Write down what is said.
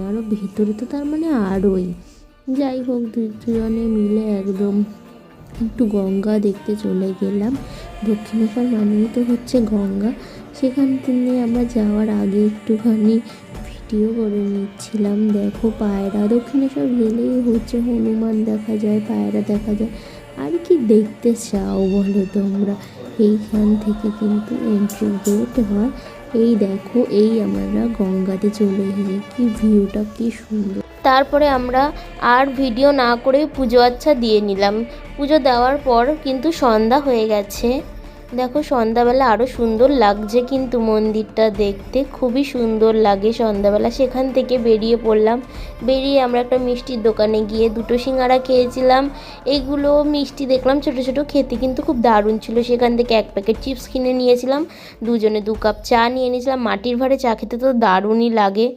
আরও ভেতরে তো তার মানে আরোই। যাই হোক, দুজনে মিলে একদম একটু গঙ্গা দেখতে চলে গেলাম। দক্ষিণেশ্বর মানেই তো হচ্ছে গঙ্গা। সেখান থেকে আমরা যাওয়ার আগে একটুখানি ভিডিও করে নিচ্ছিলাম। দেখো পায়রা, দক্ষিণেশ্বর গেলেই হচ্ছে হনুমান দেখা যায়, পায়রা দেখা যায়, আর কি দেখতে চাও বলো তোমরা। এইখান থেকে কিন্তু এন্ট্রি গেট হয়। এই দেখো, এই আমরা গঙ্গাতে চলে এসেছি, কি ভিউটা কি সুন্দর। তারপরে আমরা আর ভিডিও না করে পুজো আচ্ছা দিয়ে নিলাম। পুজো দেওয়ার পর কিন্তু সন্ধ্যা হয়ে গেছে। দেখো সন্ধ্যাবেলা আরও সুন্দর লাগছে কিন্তু মন্দিরটা দেখতে, খুবই সুন্দর লাগে সন্ধ্যাবেলা। সেখান থেকে বেরিয়ে পড়লাম। বেরিয়ে আমরা একটা মিষ্টির দোকানে গিয়ে দুটো সিঙ্গারা খেয়েছিলাম। এইগুলো মিষ্টি দেখলাম ছোটো ছোটো, খেতে কিন্তু খুব দারুণ ছিল। সেখান থেকে এক প্যাকেট চিপস কিনে নিয়েছিলাম, দুজনে 2 কাপ চা নিয়ে নিয়েছিলাম। মাটির ভাঁড়ে চা খেতে তো দারুণই লাগে।